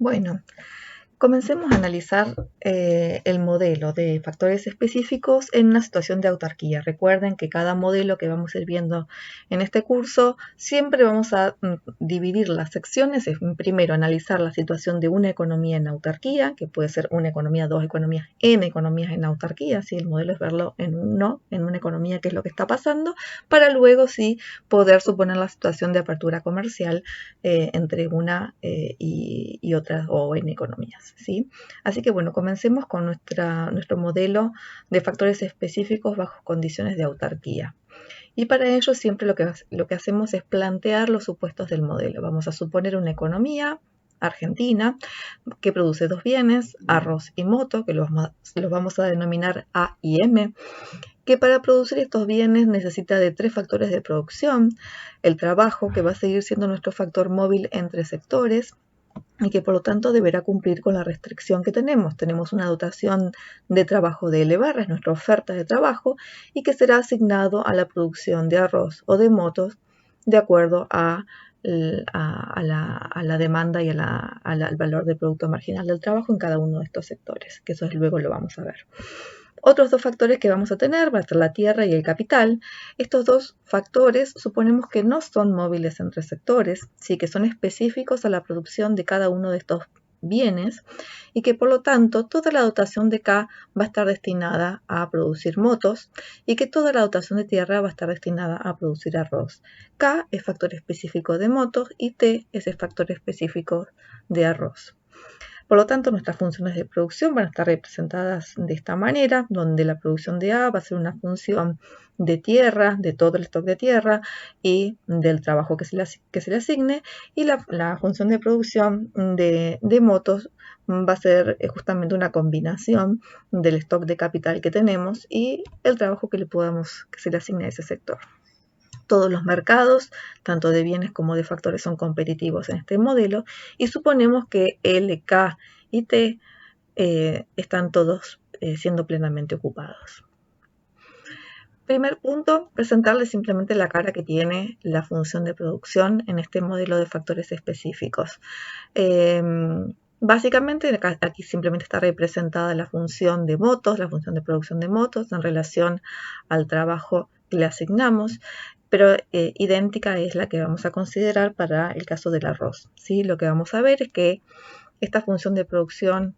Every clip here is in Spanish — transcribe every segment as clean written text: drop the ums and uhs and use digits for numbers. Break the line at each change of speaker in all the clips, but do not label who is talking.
Bueno, comencemos a analizar el modelo de factores específicos en una situación de autarquía. Recuerden que cada modelo que vamos a ir viendo en este curso, siempre vamos a dividir las secciones. Primero, analizar la situación de una economía en autarquía, que puede ser una economía, dos economías, n economías en autarquía. ¿Sí? El modelo es verlo en una economía, qué es lo que está pasando, para luego sí poder suponer la situación de apertura comercial entre una y otra o en economías. ¿Sí? Así que bueno, comencemos con nuestro modelo de factores específicos bajo condiciones de autarquía. Y para ello siempre lo que hacemos es plantear los supuestos del modelo. Vamos a suponer una economía argentina que produce dos bienes, arroz y moto, que los vamos a denominar A y M, que para producir estos bienes necesita de tres factores de producción: el trabajo, que va a seguir siendo nuestro factor móvil entre sectores, y que por lo tanto deberá cumplir con la restricción que tenemos. Tenemos una dotación de trabajo de L barra, es nuestra oferta de trabajo, y que será asignado a la producción de arroz o de motos de acuerdo a la demanda y al valor del producto marginal del trabajo en cada uno de estos sectores, que eso luego lo vamos a ver. Otros dos factores que vamos a tener va a ser la tierra y el capital. Estos dos factores suponemos que no son móviles entre sectores, sí que son específicos a la producción de cada uno de estos bienes, y que por lo tanto toda la dotación de K va a estar destinada a producir motos, y que toda la dotación de tierra va a estar destinada a producir arroz. K es factor específico de motos y T es el factor específico de arroz. Por lo tanto, nuestras funciones de producción van a estar representadas de esta manera, donde la producción de A va a ser una función de tierra, de todo el stock de tierra y del trabajo que se le asigne, y la función de producción de motos va a ser justamente una combinación del stock de capital que tenemos y el trabajo que se le asigne a ese sector. Todos los mercados, tanto de bienes como de factores, son competitivos en este modelo, y suponemos que L, K y T están todos siendo plenamente ocupados. Primer punto, presentarles simplemente la cara que tiene la función de producción en este modelo de factores específicos. Básicamente aquí simplemente está representada la función de motos, la función de producción de motos en relación al trabajo que le asignamos, pero idéntica es la que vamos a considerar para el caso del arroz. ¿Sí? Lo que vamos a ver es que esta función de producción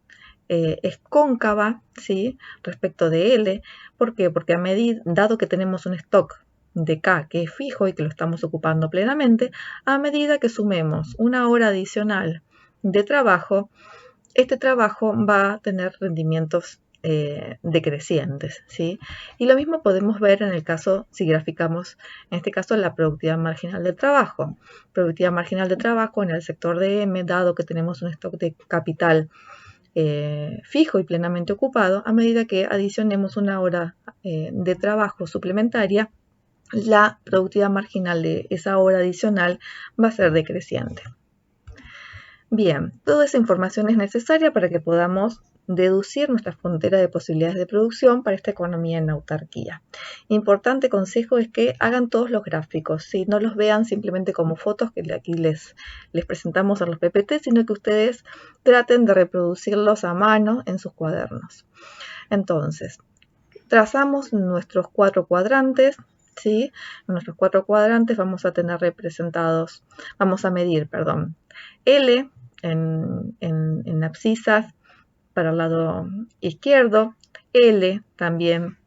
es cóncava, ¿sí? Respecto de L. ¿Por qué? Porque dado que tenemos un stock de K que es fijo y que lo estamos ocupando plenamente, a medida que sumemos una hora adicional de trabajo, este trabajo va a tener rendimientos decrecientes, ¿sí? Y lo mismo podemos ver en el caso, si graficamos, en este caso, la productividad marginal del trabajo. Productividad marginal de trabajo en el sector de M, dado que tenemos un stock de capital fijo y plenamente ocupado, a medida que adicionemos una hora de trabajo suplementaria, la productividad marginal de esa hora adicional va a ser decreciente. Bien, toda esa información es necesaria para que podamos deducir nuestra frontera de posibilidades de producción para esta economía en autarquía. Importante consejo es que hagan todos los gráficos, ¿sí? No los vean simplemente como fotos que aquí les presentamos en los PPT, sino que ustedes traten de reproducirlos a mano en sus cuadernos. Entonces, trazamos nuestros cuatro cuadrantes, ¿sí? En nuestros cuatro cuadrantes vamos a tener representados, vamos a medir, L en abscisas para el lado izquierdo, L también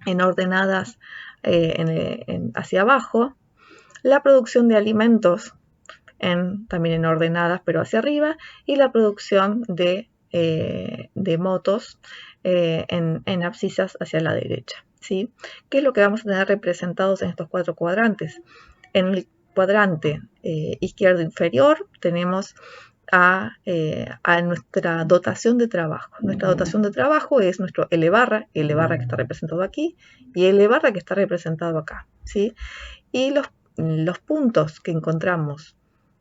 en ordenadas hacia abajo, la producción de alimentos también en ordenadas pero hacia arriba, y la producción de motos en abscisas hacia la derecha, ¿sí? ¿Qué es lo que vamos a tener representados en estos cuatro cuadrantes? En el cuadrante izquierdo inferior tenemos a nuestra dotación de trabajo. Nuestra dotación de trabajo es nuestro L barra que está representado aquí, y L barra que está representado acá, ¿sí? Y los puntos que encontramos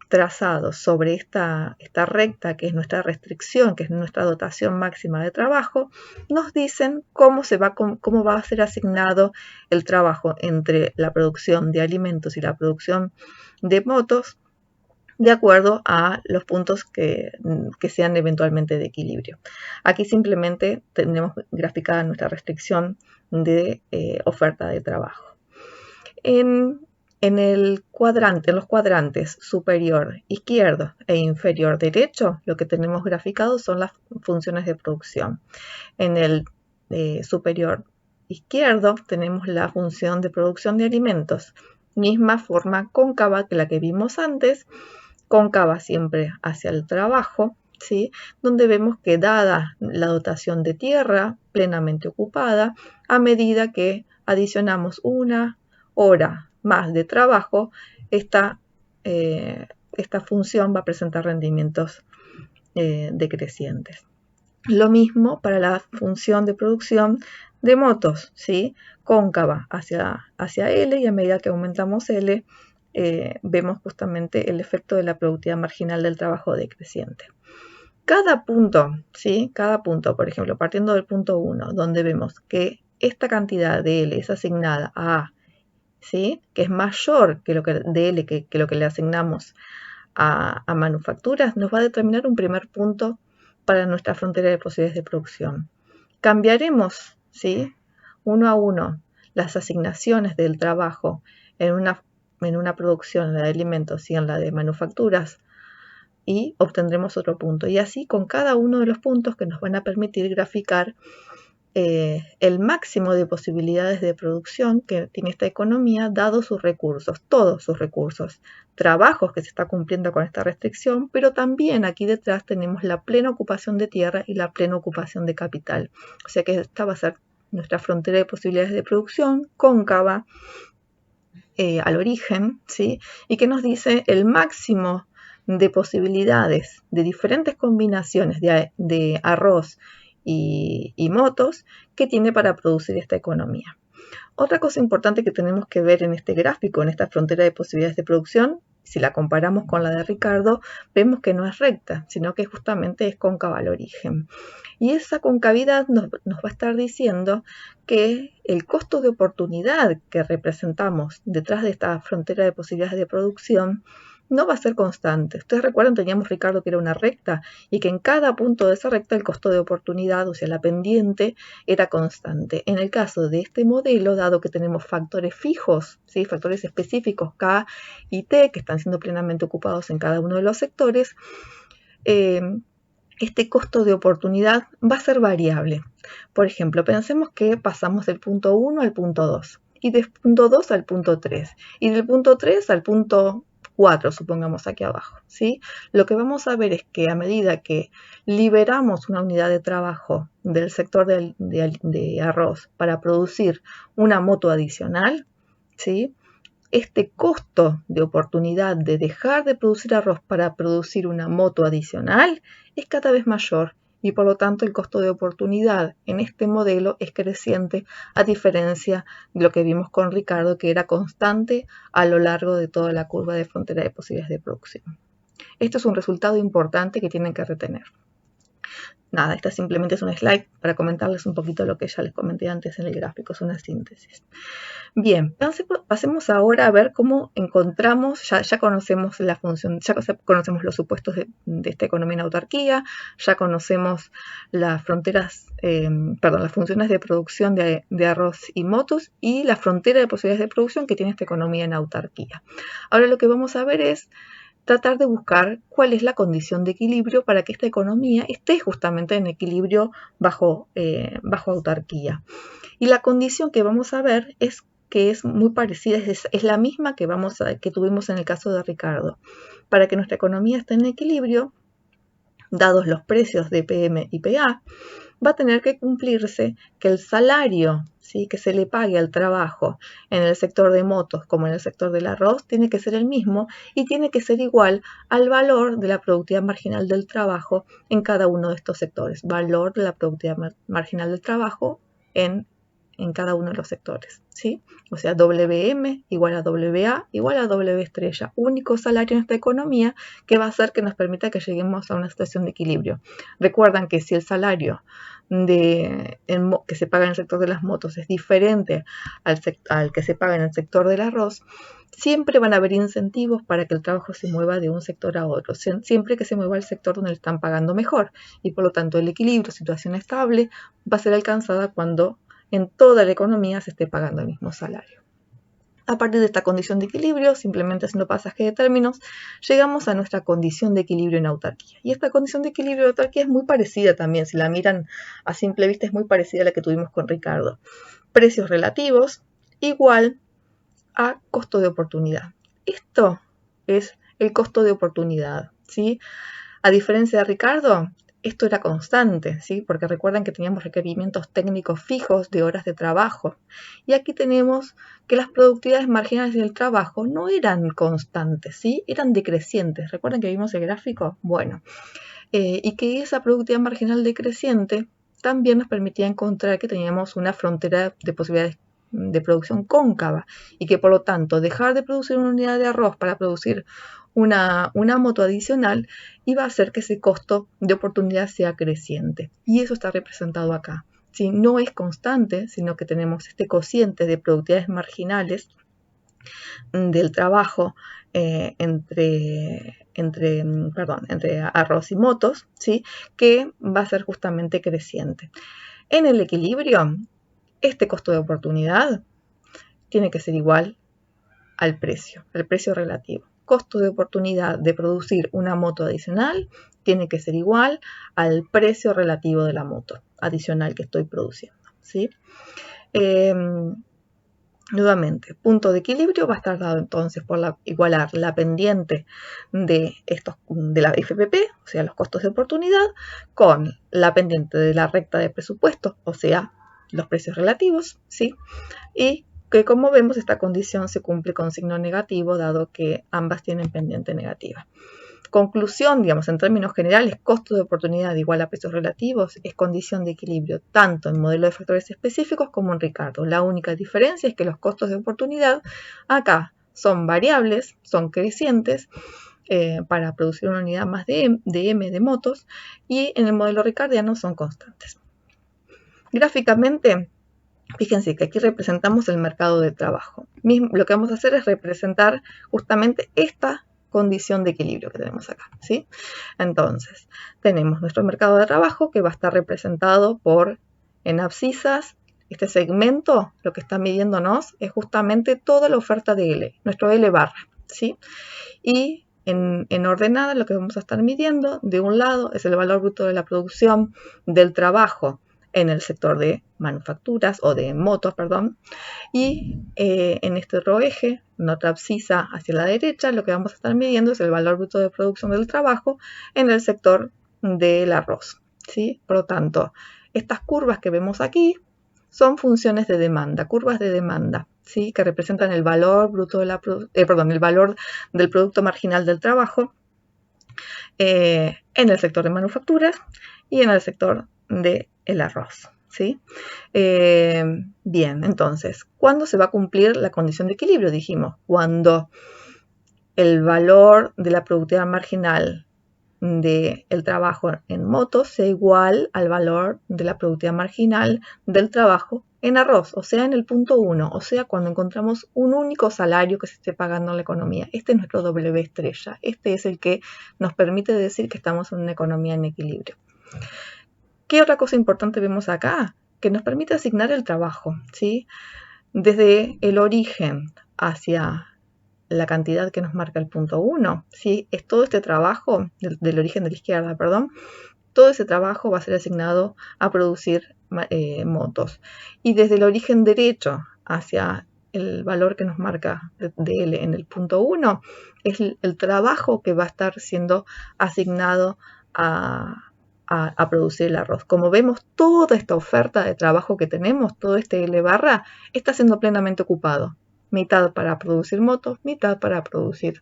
trazados sobre esta recta, que es nuestra restricción, que es nuestra dotación máxima de trabajo, nos dicen cómo va a ser asignado el trabajo entre la producción de alimentos y la producción de motos de acuerdo a los puntos que sean eventualmente de equilibrio. Aquí simplemente tenemos graficada nuestra restricción de oferta de trabajo. En los cuadrantes superior izquierdo e inferior derecho, lo que tenemos graficado son las funciones de producción. En el superior izquierdo tenemos la función de producción de alimentos, misma forma cóncava que la que vimos antes, cóncava siempre hacia el trabajo, ¿sí? Donde vemos que dada la dotación de tierra plenamente ocupada, a medida que adicionamos una hora más de trabajo, esta función va a presentar rendimientos decrecientes. Lo mismo para la función de producción de motos, ¿sí? Cóncava hacia L, y a medida que aumentamos L, vemos justamente el efecto de la productividad marginal del trabajo decreciente. Cada punto, ¿sí? Cada punto, por ejemplo, partiendo del punto 1, donde vemos que esta cantidad de L es asignada a A, ¿sí? Que es mayor que lo que de L que lo que le asignamos a manufacturas, nos va a determinar un primer punto para nuestra frontera de posibilidades de producción. Cambiaremos, ¿sí? Uno a uno las asignaciones del trabajo en una producción, la de alimentos y en la de manufacturas, y obtendremos otro punto. Y así con cada uno de los puntos que nos van a permitir graficar el máximo de posibilidades de producción que tiene esta economía, dado sus recursos, todos sus recursos, trabajos que se está cumpliendo con esta restricción, pero también aquí detrás tenemos la plena ocupación de tierra y la plena ocupación de capital. O sea que esta va a ser nuestra frontera de posibilidades de producción cóncava al origen, ¿sí? Y que nos dice el máximo de posibilidades de diferentes combinaciones de arroz y motos que tiene para producir esta economía. Otra cosa importante que tenemos que ver en este gráfico, en esta frontera de posibilidades de producción, si la comparamos con la de Ricardo, vemos que no es recta, sino que justamente es cóncava al origen. Y esa concavidad nos va a estar diciendo que el costo de oportunidad que representamos detrás de esta frontera de posibilidades de producción no va a ser constante. Ustedes recuerdan, teníamos, Ricardo, que era una recta y que en cada punto de esa recta el costo de oportunidad, o sea, la pendiente, era constante. En el caso de este modelo, dado que tenemos factores fijos, ¿sí? Factores específicos K y T, que están siendo plenamente ocupados en cada uno de los sectores, este costo de oportunidad va a ser variable. Por ejemplo, pensemos que pasamos del punto 1 al punto 2, y del punto 2 al punto 3, y del punto 3 al punto 4, supongamos aquí abajo, ¿sí? Lo que vamos a ver es que a medida que liberamos una unidad de trabajo del sector de arroz para producir una moto adicional, ¿sí? Este costo de oportunidad de dejar de producir arroz para producir una moto adicional es cada vez mayor, y por lo tanto el costo de oportunidad en este modelo es creciente, a diferencia de lo que vimos con Ricardo, que era constante a lo largo de toda la curva de frontera de posibilidades de producción. Esto es un resultado importante que tienen que retener. Nada, esta simplemente es un slide para comentarles un poquito lo que ya les comenté antes en el gráfico, es una síntesis. Bien, pasemos ahora a ver cómo encontramos, ya conocemos la función, ya conocemos los supuestos de esta economía en autarquía, ya conocemos las fronteras, las funciones de producción de arroz y motos y la frontera de posibilidades de producción que tiene esta economía en autarquía. Ahora lo que vamos a ver es tratar de buscar cuál es la condición de equilibrio para que esta economía esté justamente en equilibrio bajo autarquía. Y la condición que vamos a ver es que es muy parecida, es la misma que tuvimos en el caso de Ricardo. Para que nuestra economía esté en equilibrio, dados los precios de PM y PA, va a tener que cumplirse que el salario, ¿sí?, que se le pague al trabajo en el sector de motos como en el sector del arroz tiene que ser el mismo y tiene que ser igual al valor de la productividad marginal del trabajo en cada uno de estos sectores. Valor de la productividad marginal del trabajo en en cada uno de los sectores, ¿sí? O sea, WM igual a WA igual a W estrella, único salario en esta economía que va a hacer que nos permita que lleguemos a una situación de equilibrio. Recuerdan que si el salario que se paga en el sector de las motos es diferente al que se paga en el sector del arroz, siempre van a haber incentivos para que el trabajo se mueva de un sector a otro, siempre que se mueva al sector donde le están pagando mejor, y por lo tanto el equilibrio, situación estable, va a ser alcanzada cuando en toda la economía se esté pagando el mismo salario. A partir de esta condición de equilibrio, simplemente haciendo pasaje de términos, llegamos a nuestra condición de equilibrio en autarquía. Y esta condición de equilibrio en autarquía es muy parecida también, si la miran a simple vista, es muy parecida a la que tuvimos con Ricardo. Precios relativos igual a costo de oportunidad. Esto es el costo de oportunidad, ¿sí? A diferencia de Ricardo, esto era constante, ¿sí? Porque recuerdan que teníamos requerimientos técnicos fijos de horas de trabajo. Y aquí tenemos que las productividades marginales del trabajo no eran constantes, ¿sí? Eran decrecientes. ¿Recuerdan que vimos el gráfico? Bueno, y que esa productividad marginal decreciente también nos permitía encontrar que teníamos una frontera de posibilidades de producción cóncava y que por lo tanto dejar de producir una unidad de arroz para producir una moto adicional iba a hacer que ese costo de oportunidad sea creciente, y eso está representado acá. ¿Sí? No es constante, sino que tenemos este cociente de productividades marginales del trabajo entre arroz y motos, ¿sí? Que va a ser justamente creciente. En el equilibrio, este costo de oportunidad tiene que ser igual al precio relativo. Costo de oportunidad de producir una moto adicional tiene que ser igual al precio relativo de la moto adicional que estoy produciendo, ¿sí? Nuevamente, punto de equilibrio va a estar dado entonces por igualar la pendiente de la FPP, o sea, los costos de oportunidad, con la pendiente de la recta de presupuesto, o sea, los precios relativos, ¿sí? Y que, como vemos, esta condición se cumple con signo negativo, dado que ambas tienen pendiente negativa. Conclusión, digamos, en términos generales, costo de oportunidad igual a precios relativos es condición de equilibrio tanto en modelo de factores específicos como en Ricardo. La única diferencia es que los costos de oportunidad acá son variables, son crecientes para producir una unidad más de M de motos, y en el modelo ricardiano son constantes. Gráficamente, fíjense que aquí representamos el mercado de trabajo. Lo que vamos a hacer es representar justamente esta condición de equilibrio que tenemos acá, ¿sí? Entonces, tenemos nuestro mercado de trabajo que va a estar representado en abscisas. Este segmento, lo que está midiéndonos es justamente toda la oferta de L, nuestro L barra, ¿sí? Y en ordenada lo que vamos a estar midiendo, de un lado, es el valor bruto de la producción del trabajo en el sector de manufacturas o de motos, perdón, y en este otro eje, en otra abscisa hacia la derecha, lo que vamos a estar midiendo es el valor bruto de producción del trabajo en el sector del arroz, ¿sí? Por lo tanto, estas curvas que vemos aquí son funciones de demanda, curvas de demanda, ¿sí? Que representan el valor bruto de el valor del producto marginal del trabajo en el sector de manufacturas y en el sector del arroz, ¿sí? Bien, entonces, ¿cuándo se va a cumplir la condición de equilibrio? Dijimos, cuando el valor de la productividad marginal del trabajo en motos sea igual al valor de la productividad marginal del trabajo en arroz, o sea, en el punto 1, o sea, cuando encontramos un único salario que se esté pagando en la economía. Este es nuestro W estrella, este es el que nos permite decir que estamos en una economía en equilibrio. ¿Qué otra cosa importante vemos acá? Que nos permite asignar el trabajo, ¿sí? Desde el origen hacia la cantidad que nos marca el punto 1, ¿sí? Es todo este trabajo, del origen de la izquierda, perdón, todo ese trabajo va a ser asignado a producir motos. Y desde el origen derecho hacia el valor que nos marca de L en el punto 1, es el trabajo que va a estar siendo asignado a producir el arroz. Como vemos, toda esta oferta de trabajo que tenemos, todo este L barra, está siendo plenamente ocupado. Mitad para producir motos, mitad para producir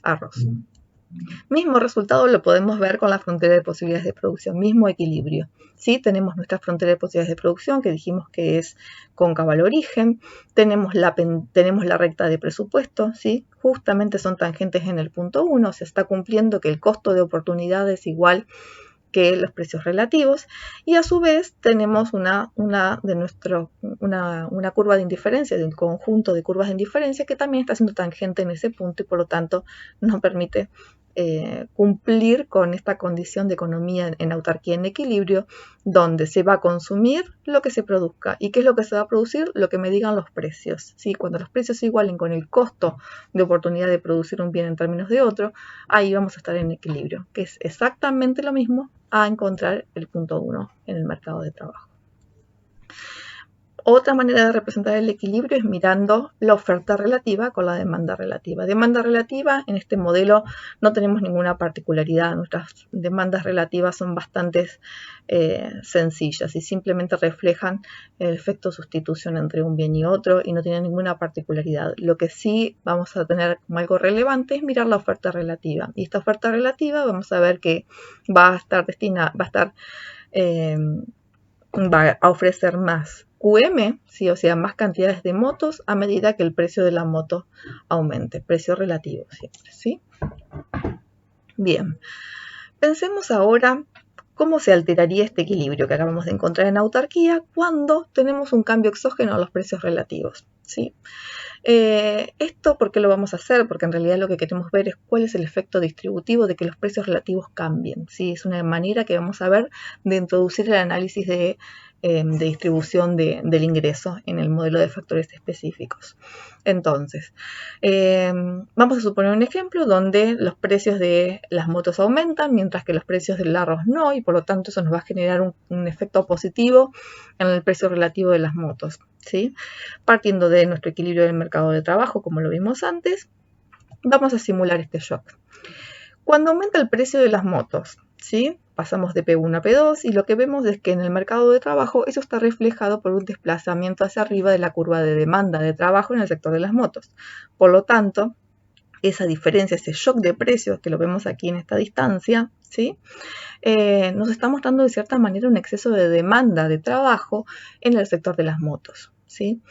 arroz. Mismo resultado lo podemos ver con la frontera de posibilidades de producción, mismo equilibrio. ¿Sí? Tenemos nuestra frontera de posibilidades de producción, que dijimos que es cóncava al origen, tenemos la recta de presupuesto, ¿sí? Justamente son tangentes en el punto 1, se está cumpliendo que el costo de oportunidad es igual que los precios relativos, y a su vez tenemos una curva de indiferencia, de un conjunto de curvas de indiferencia que también está siendo tangente en ese punto y por lo tanto nos permite cumplir con esta condición de economía en autarquía en equilibrio, donde se va a consumir lo que se produzca. ¿Y qué es lo que se va a producir? Lo que me digan los precios. ¿Sí? Cuando los precios se igualen con el costo de oportunidad de producir un bien en términos de otro, ahí vamos a estar en equilibrio, que es exactamente lo mismo a encontrar el punto 1 en el mercado de trabajo. Otra manera de representar el equilibrio es mirando la oferta relativa con la demanda relativa. Demanda relativa, en este modelo no tenemos ninguna particularidad. Nuestras demandas relativas son bastante sencillas y simplemente reflejan el efecto de sustitución entre un bien y otro y no tienen ninguna particularidad. Lo que sí vamos a tener como algo relevante es mirar la oferta relativa. Y esta oferta relativa vamos a ver que va a ofrecer más QM, ¿sí? O sea, más cantidades de motos a medida que el precio de la moto aumente, precio relativo siempre, ¿sí? Bien, pensemos ahora cómo se alteraría este equilibrio que acabamos de encontrar en autarquía cuando tenemos un cambio exógeno a los precios relativos, ¿sí? Esto, ¿por qué lo vamos a hacer? Porque en realidad lo que queremos ver es cuál es el efecto distributivo de que los precios relativos cambien, ¿sí? Es una manera que vamos a ver de introducir el análisis de distribución del ingreso en el modelo de factores específicos. Entonces, vamos a suponer un ejemplo donde los precios de las motos aumentan mientras que los precios del arroz no, y por lo tanto eso nos va a generar un efecto positivo en el precio relativo de las motos, ¿sí? Partiendo de nuestro equilibrio del mercado de trabajo, como lo vimos antes, vamos a simular este shock. Cuando aumenta el precio de las motos, ¿sí? Pasamos de P1 a P2 y lo que vemos es que en el mercado de trabajo eso está reflejado por un desplazamiento hacia arriba de la curva de demanda de trabajo en el sector de las motos. Por lo tanto, esa diferencia, ese shock de precios que lo vemos aquí en esta distancia, ¿sí? Nos está mostrando de cierta manera un exceso de demanda de trabajo en el sector de las motos, ¿sí?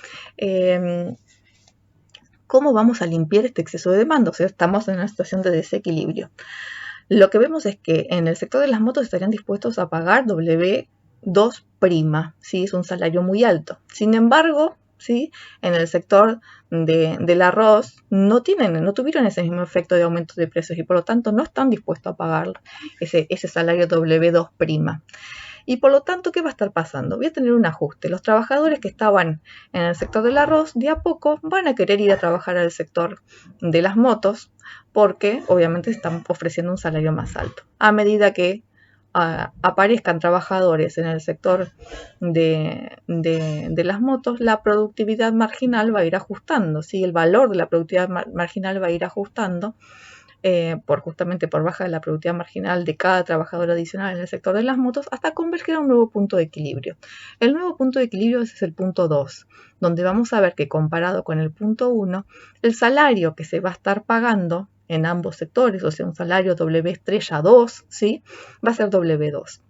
¿Cómo vamos a limpiar este exceso de demanda? O sea, estamos en una situación de desequilibrio. Lo que vemos es que en el sector de las motos estarían dispuestos a pagar W2', ¿sí? Es un salario muy alto. Sin embargo, ¿sí? En el sector del arroz no tuvieron ese mismo efecto de aumento de precios y por lo tanto no están dispuestos a pagar ese salario W2'. Y por lo tanto, ¿qué va a estar pasando? Voy a tener un ajuste. Los trabajadores que estaban en el sector del arroz, de a poco van a querer ir a trabajar al sector de las motos porque obviamente están ofreciendo un salario más alto. A medida que aparezcan trabajadores en el sector de las motos, la productividad marginal va a ir ajustando, ¿sí? El valor de la productividad marginal va a ir ajustando justamente por baja de la productividad marginal de cada trabajador adicional en el sector de las motos, hasta converger a un nuevo punto de equilibrio. El nuevo punto de equilibrio es el punto 2, donde vamos a ver que comparado con el punto 1, el salario que se va a estar pagando en ambos sectores, o sea, un salario W estrella 2, ¿sí? Va a ser W2.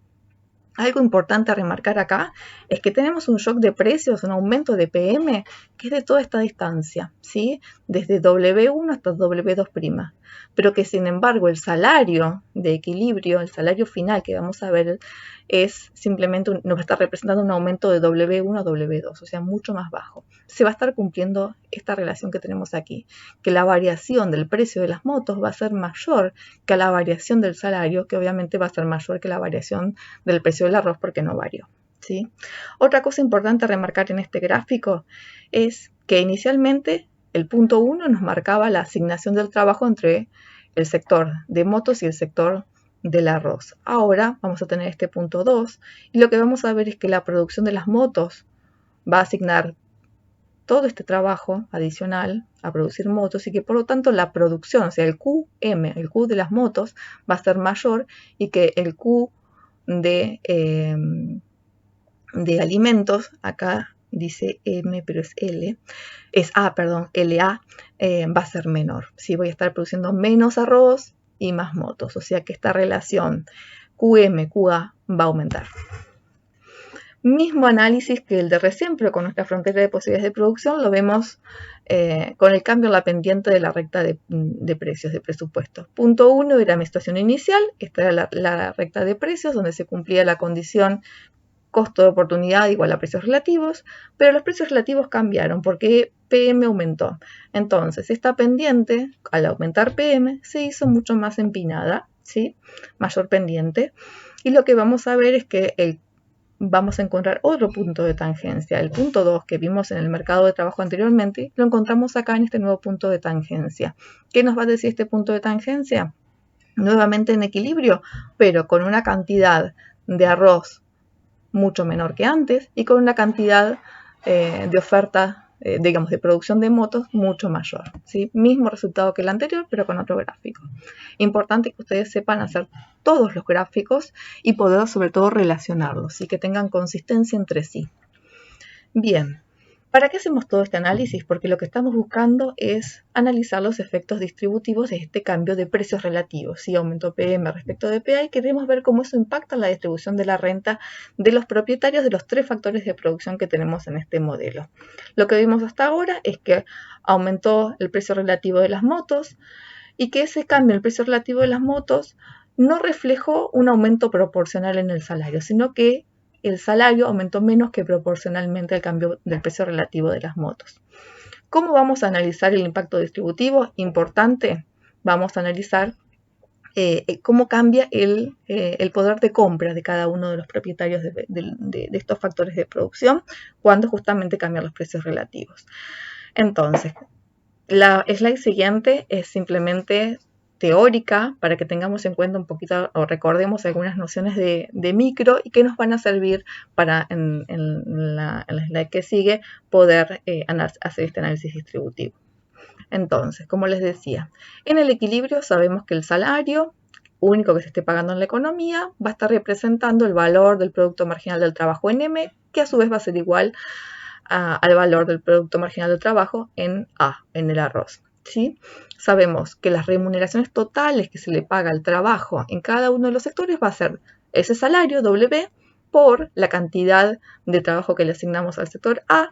Algo importante a remarcar acá es que tenemos un shock de precios, un aumento de PM, que es de toda esta distancia, ¿sí? Desde W1 hasta W2', pero que sin embargo el salario de equilibrio, el salario final que vamos a ver es simplemente, nos va a estar representando un aumento de W1 a W2, o sea, mucho más bajo. Se va a estar cumpliendo esta relación que tenemos aquí, que la variación del precio de las motos va a ser mayor que la variación del salario, que obviamente va a ser mayor que la variación del precio del arroz porque no varió, ¿sí? Otra cosa importante a remarcar en este gráfico es que inicialmente el punto 1 nos marcaba la asignación del trabajo entre el sector de motos y el sector del arroz. Ahora vamos a tener este punto 2 y lo que vamos a ver es que la producción de las motos va a asignar todo este trabajo adicional a producir motos y que por lo tanto la producción, o sea, el QM, el Q de las motos, va a ser mayor y que el Q de alimentos, acá dice M pero es L, es A, perdón, LA, va a ser menor. ¿Sí? Voy a estar produciendo menos arroz y más motos, o sea que esta relación QM-QA va a aumentar. Mismo análisis que el de recién, pero con nuestra frontera de posibilidades de producción, lo vemos con el cambio en la pendiente de la recta de precios de presupuesto. Punto 1 era mi situación inicial, esta era la recta de precios, donde se cumplía la condición costo de oportunidad igual a precios relativos, pero los precios relativos cambiaron porque PM aumentó. Entonces, esta pendiente, al aumentar PM, se hizo mucho más empinada, ¿sí? Mayor pendiente. Y lo que vamos a ver es que vamos a encontrar otro punto de tangencia. El punto 2 que vimos en el mercado de trabajo anteriormente, lo encontramos acá en este nuevo punto de tangencia. ¿Qué nos va a decir este punto de tangencia? Nuevamente en equilibrio, pero con una cantidad de arroz mucho menor que antes y con una cantidad de oferta, digamos, de producción de motos mucho mayor, ¿sí? Mismo resultado que el anterior, pero con otro gráfico. Importante que ustedes sepan hacer todos los gráficos y poder sobre todo relacionarlos y que tengan consistencia entre sí. Bien, ¿para qué hacemos todo este análisis? Porque lo que estamos buscando es analizar los efectos distributivos de este cambio de precios relativos. Si aumentó PM respecto de PA, y queremos ver cómo eso impacta en la distribución de la renta de los propietarios de los 3 factores de producción que tenemos en este modelo. Lo que vimos hasta ahora es que aumentó el precio relativo de las motos y que ese cambio en el precio relativo de las motos no reflejó un aumento proporcional en el salario, sino que el salario aumentó menos que proporcionalmente al cambio del precio relativo de las motos. ¿Cómo vamos a analizar el impacto distributivo? Importante, vamos a analizar cómo cambia el poder de compra de cada uno de los propietarios de estos factores de producción cuando justamente cambian los precios relativos. Entonces, la slide siguiente es simplemente teórica para que tengamos en cuenta un poquito o recordemos algunas nociones de micro y que nos van a servir para en la slide que sigue poder hacer este análisis distributivo. Entonces, como les decía, en el equilibrio sabemos que el salario único que se esté pagando en la economía va a estar representando el valor del producto marginal del trabajo en M, que a su vez va a ser igual al valor del producto marginal del trabajo en A, en el arroz. ¿Sí? Sabemos que las remuneraciones totales que se le paga al trabajo en cada uno de los sectores va a ser ese salario, W, por la cantidad de trabajo que le asignamos al sector A,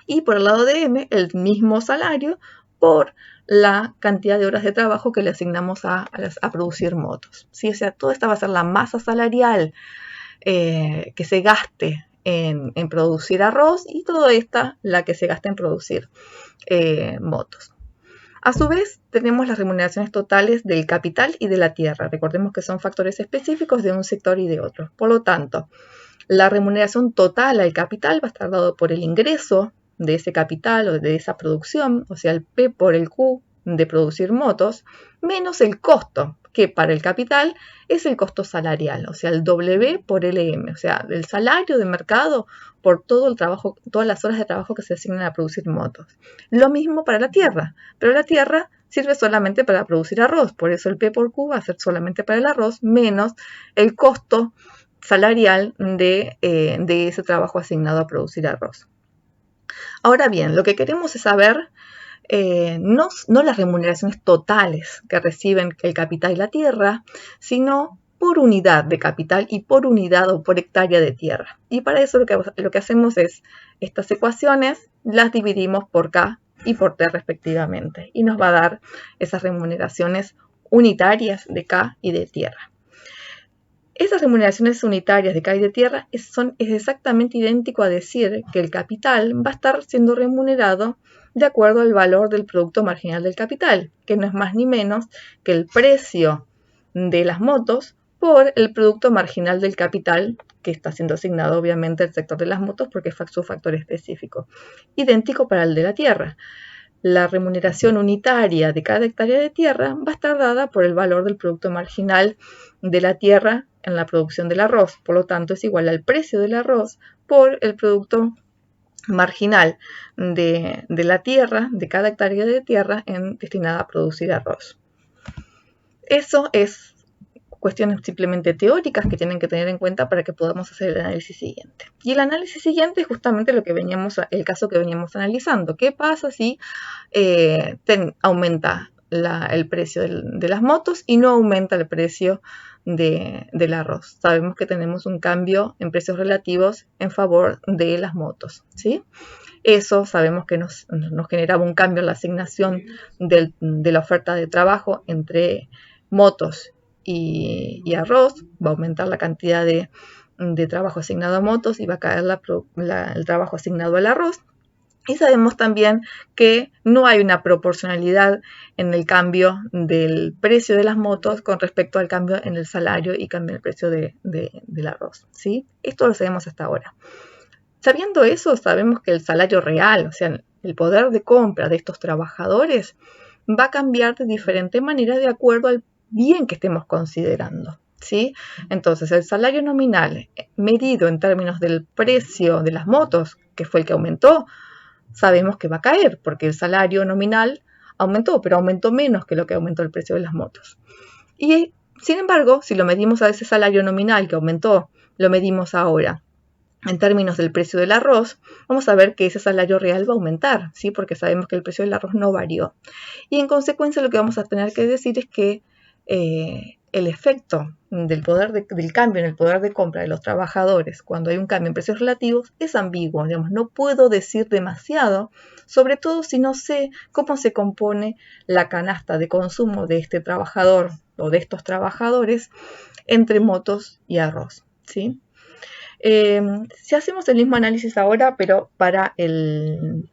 y por el lado de M, el mismo salario por la cantidad de horas de trabajo que le asignamos a producir motos. ¿Sí? O sea, toda esta va a ser la masa salarial que se gaste en producir arroz y toda esta la que se gasta en producir motos. A su vez, tenemos las remuneraciones totales del capital y de la tierra. Recordemos que son factores específicos de un sector y de otro. Por lo tanto, la remuneración total al capital va a estar dado por el ingreso de ese capital o de esa producción, o sea, el P por el Q de producir motos, menos el costo, que para el capital es el costo salarial, o sea, el W por LM, o sea, el salario de mercado por todo el trabajo, todas las horas de trabajo que se asignan a producir motos. Lo mismo para la tierra, pero la tierra sirve solamente para producir arroz, por eso el P por Q va a ser solamente para el arroz, menos el costo salarial de ese trabajo asignado a producir arroz. Ahora bien, lo que queremos es saber no las remuneraciones totales que reciben el capital y la tierra, sino por unidad de capital y por unidad o por hectárea de tierra. Y para eso lo que hacemos es estas ecuaciones las dividimos por K y por T respectivamente y nos va a dar esas remuneraciones unitarias de K y de tierra. Esas remuneraciones unitarias de K y de tierra es exactamente idéntico a decir que el capital va a estar siendo remunerado de acuerdo al valor del producto marginal del capital, que no es más ni menos que el precio de las motos por el producto marginal del capital que está siendo asignado obviamente al sector de las motos porque es su factor específico. Idéntico para el de la tierra. La remuneración unitaria de cada hectárea de tierra va a estar dada por el valor del producto marginal de la tierra en la producción del arroz. Por lo tanto, es igual al precio del arroz por el producto marginal de la tierra, de cada hectárea de tierra destinada a producir arroz. Eso es cuestiones simplemente teóricas que tienen que tener en cuenta para que podamos hacer el análisis siguiente. Y el análisis siguiente es justamente el caso que veníamos analizando. ¿Qué pasa si aumenta el precio de las motos y no aumenta el precio del arroz. Sabemos que tenemos un cambio en precios relativos en favor de las motos, ¿sí? Eso sabemos que nos generaba un cambio en la asignación de la oferta de trabajo entre motos y arroz. Va a aumentar la cantidad de trabajo asignado a motos y va a caer el trabajo asignado al arroz. Y sabemos también que no hay una proporcionalidad en el cambio del precio de las motos con respecto al cambio en el salario y cambio en el precio del arroz, ¿sí? Esto lo sabemos hasta ahora. Sabiendo eso, sabemos que el salario real, o sea, el poder de compra de estos trabajadores, va a cambiar de diferente manera de acuerdo al bien que estemos considerando, ¿sí? Entonces, el salario nominal medido en términos del precio de las motos, que fue el que aumentó, sabemos que va a caer porque el salario nominal aumentó, pero aumentó menos que lo que aumentó el precio de las motos. Y, sin embargo, si lo medimos a ese salario nominal que aumentó, lo medimos ahora en términos del precio del arroz, vamos a ver que ese salario real va a aumentar, ¿sí? Porque sabemos que el precio del arroz no varió. Y en consecuencia lo que vamos a tener que decir es que el efecto del cambio en el poder de compra de los trabajadores cuando hay un cambio en precios relativos es ambiguo, digamos, no puedo decir demasiado, sobre todo si no sé cómo se compone la canasta de consumo de este trabajador o de estos trabajadores entre motos y arroz, ¿sí? Si hacemos el mismo análisis ahora, pero para el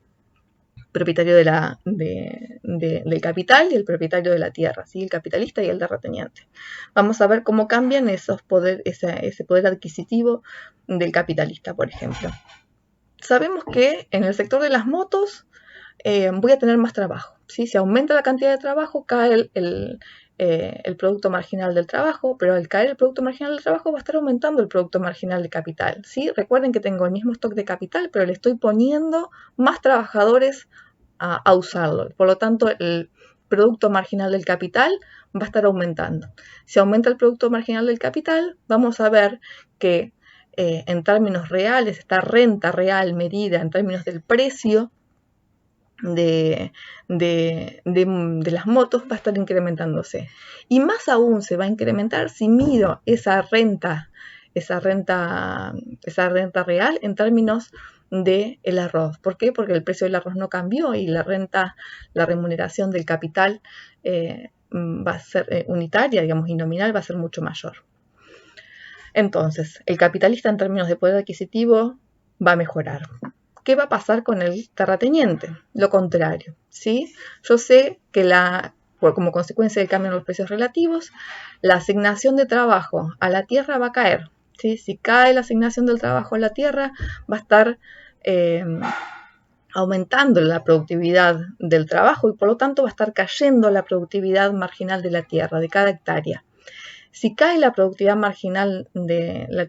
propietario del capital y el propietario de la tierra, ¿sí? El capitalista y el terrateniente. Vamos a ver cómo cambian ese poder adquisitivo del capitalista, por ejemplo. Sabemos que en el sector de las motos voy a tener más trabajo, ¿sí? Si aumenta la cantidad de trabajo, cae el producto marginal del trabajo, pero al caer el producto marginal del trabajo va a estar aumentando el producto marginal de capital, ¿sí? Recuerden que tengo el mismo stock de capital, pero le estoy poniendo más trabajadores a usarlo. Por lo tanto, el producto marginal del capital va a estar aumentando. Si aumenta el producto marginal del capital, vamos a ver que en términos reales, esta renta real medida en términos del precio de las motos va a estar incrementándose. Y más aún se va a incrementar si mido esa renta real en términos del arroz. ¿Por qué? Porque el precio del arroz no cambió y la remuneración del capital va a ser unitaria, digamos, y nominal va a ser mucho mayor. Entonces, el capitalista en términos de poder adquisitivo va a mejorar. ¿Qué va a pasar con el terrateniente? Lo contrario, ¿sí? Yo sé que como consecuencia del cambio en los precios relativos, la asignación de trabajo a la tierra va a caer, ¿sí? Si cae la asignación del trabajo a la tierra, va a estar aumentando la productividad del trabajo y por lo tanto va a estar cayendo la productividad marginal de la tierra, de cada hectárea. Si cae la productividad marginal de la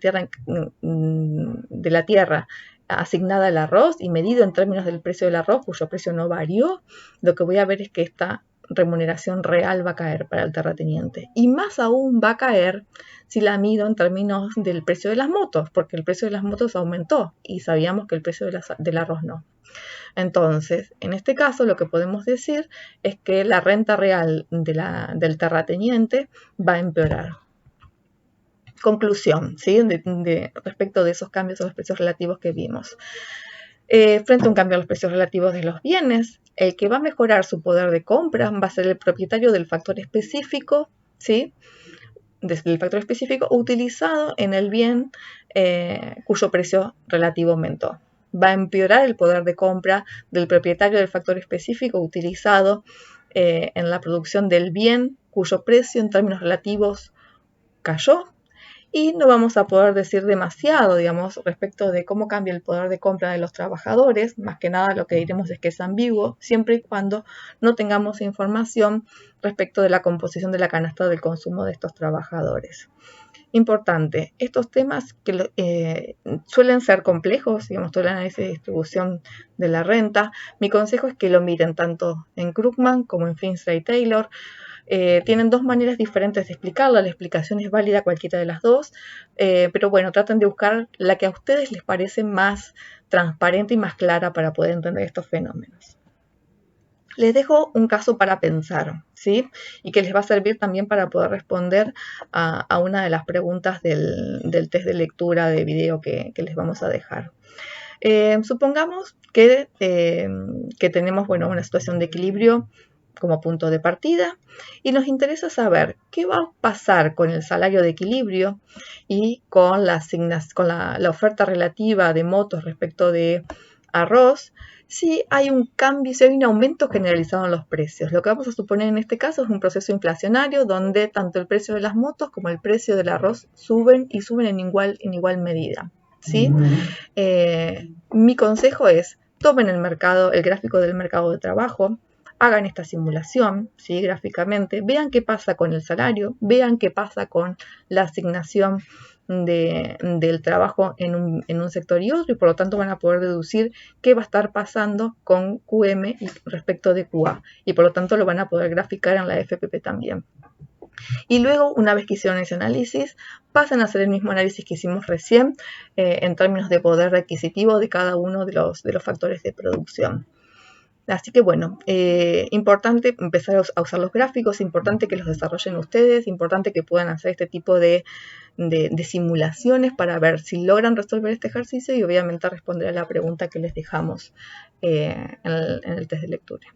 tierra asignada al arroz y medido en términos del precio del arroz, cuyo precio no varió, lo que voy a ver es que esta remuneración real va a caer para el terrateniente. Y más aún va a caer si la mido en términos del precio de las motos, porque el precio de las motos aumentó y sabíamos que el precio del arroz no. Entonces, en este caso lo que podemos decir es que la renta real del terrateniente va a empeorar. Conclusión, ¿sí? Respecto de esos cambios a los precios relativos que vimos. Frente a un cambio a los precios relativos de los bienes, el que va a mejorar su poder de compra va a ser el propietario del factor específico, ¿sí? Del factor específico utilizado en el bien cuyo precio relativo aumentó. Va a empeorar el poder de compra del propietario del factor específico utilizado en la producción del bien cuyo precio en términos relativos cayó. Y no vamos a poder decir demasiado, digamos, respecto de cómo cambia el poder de compra de los trabajadores. Más que nada lo que diremos es que es ambiguo, siempre y cuando no tengamos información respecto de la composición de la canasta del consumo de estos trabajadores. Importante, estos temas que suelen ser complejos, digamos, todo el análisis de distribución de la renta, mi consejo es que lo miren tanto en Krugman como en Finster y Taylor. Tienen dos maneras diferentes de explicarla, la explicación es válida cualquiera de las dos, pero bueno, traten de buscar la que a ustedes les parece más transparente y más clara para poder entender estos fenómenos. Les dejo un caso para pensar, ¿sí? Y que les va a servir también para poder responder a una de las preguntas del test de lectura de video que les vamos a dejar. Supongamos que tenemos, bueno, una situación de equilibrio como punto de partida y nos interesa saber qué va a pasar con el salario de equilibrio y con la oferta relativa de motos respecto de arroz, si hay un cambio, si hay un aumento generalizado en los precios. Lo que vamos a suponer en este caso es un proceso inflacionario donde tanto el precio de las motos como el precio del arroz suben y suben en igual medida, ¿sí? Mi consejo es, tomen el gráfico del mercado de trabajo, hagan esta simulación, ¿sí? Gráficamente, vean qué pasa con el salario, vean qué pasa con la asignación del trabajo en un sector y otro, y por lo tanto van a poder deducir qué va a estar pasando con QM respecto de QA, y por lo tanto lo van a poder graficar en la FPP también. Y luego, una vez que hicieron ese análisis, pasan a hacer el mismo análisis que hicimos recién en términos de poder adquisitivo de cada uno de los factores de producción. Así que bueno, importante empezar a usar los gráficos, importante que los desarrollen ustedes, importante que puedan hacer este tipo de simulaciones para ver si logran resolver este ejercicio y obviamente responder a la pregunta que les dejamos en el test de lectura.